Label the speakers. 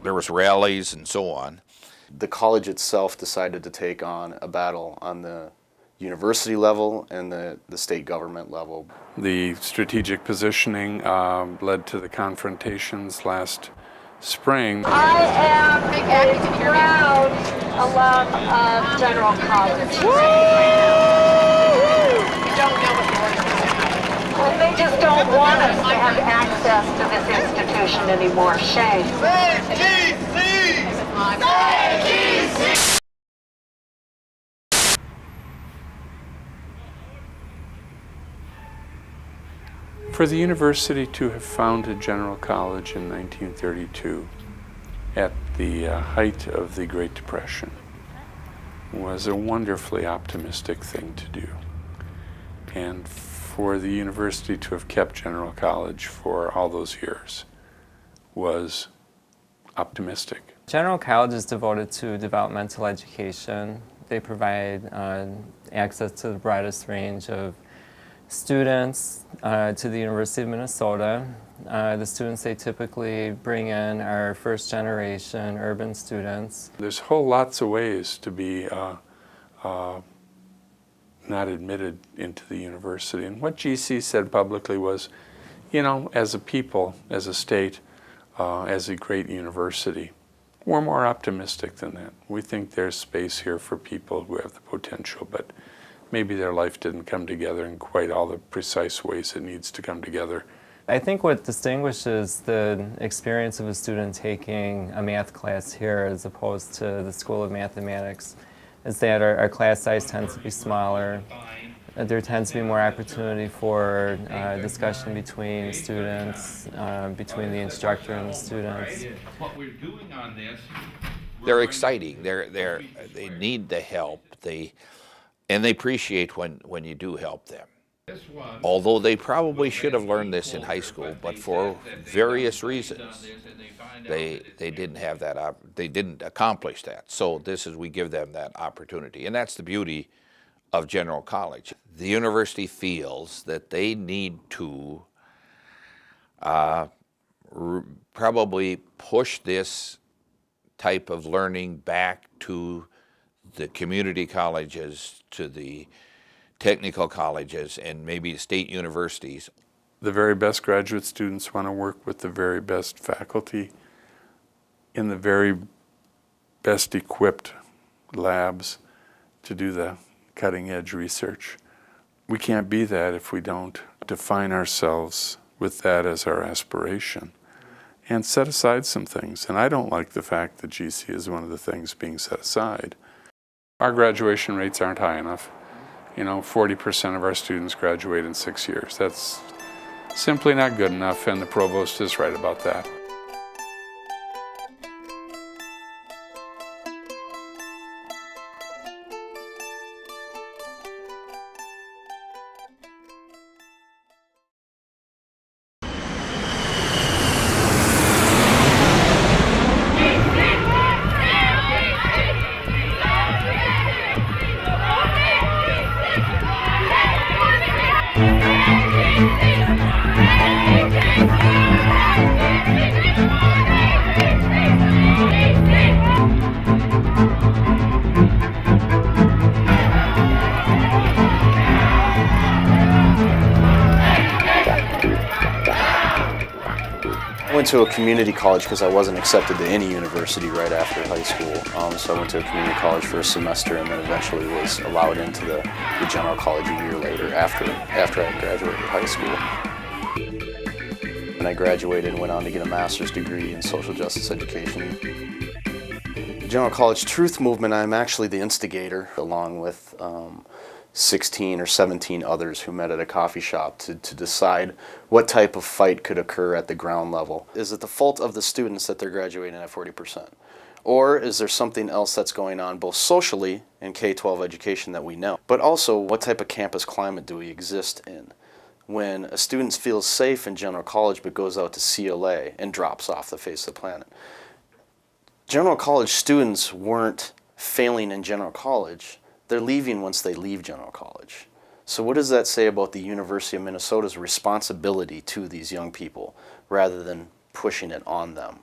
Speaker 1: there was rallies and so on.
Speaker 2: The college itself decided to take on a battle on the university level and the state government level.
Speaker 3: The strategic positioning led to the confrontations last spring.
Speaker 4: I am a proud alum of General College. Well, they just don't want us to have access to this institution anymore. Shame.
Speaker 3: For the university to have founded General College in 1932 at the height of the Great Depression was a wonderfully optimistic thing to do. And for the university to have kept General College for all those years was optimistic.
Speaker 5: General College is devoted to developmental education. They provide access to the broadest range of students to the University of Minnesota. The students they typically bring in are first generation urban students.
Speaker 3: There's whole lots of ways to be not admitted into the university. And what GC said publicly was, you know, as a people, as a state, as a great university, we're more optimistic than that. We think there's space here for people who have the potential, but maybe their life didn't come together in quite all the precise ways it needs to come together.
Speaker 5: I think what distinguishes the experience of a student taking a math class here as opposed to the School of Mathematics is that our class size tends to be smaller. There tends to be more opportunity for discussion between students, between the instructor and the students.
Speaker 1: They're exciting. They need the help. And they appreciate when you do help them. Although they probably should have learned this in high school, but for various reasons, they didn't have that. They didn't accomplish that. So we give them that opportunity, and that's the beauty of General College. The university feels that they need to probably push this type of learning back to the community colleges, to the technical colleges, and maybe state universities.
Speaker 3: The very best graduate students want to work with the very best faculty in the very best equipped labs to do the cutting edge research. We can't be that if we don't define ourselves with that as our aspiration and set aside some things. And I don't like the fact that GC is one of the things being set aside. Our graduation rates aren't high enough. You know, 40% of our students graduate in 6 years. That's simply not good enough, and the provost is right about that.
Speaker 2: I went to a community college because I wasn't accepted to any university right after high school. So I went to a community college for a semester and then eventually was allowed into the General College a year later after I graduated high school. And I graduated and went on to get a master's degree in social justice education. The General College Truth Movement, I'm actually the instigator along with 16 or 17 others who met at a coffee shop to decide what type of fight could occur at the ground level. Is it the fault of the students that they're graduating at 40%? Or is there something else that's going on both socially in K-12 education that we know, but also what type of campus climate do we exist in? When a student feels safe in General College but goes out to CLA and drops off the face of the planet. General College students weren't failing in General College. They're leaving once they leave General College. So what does that say about the University of Minnesota's responsibility to these young people rather than pushing it on them?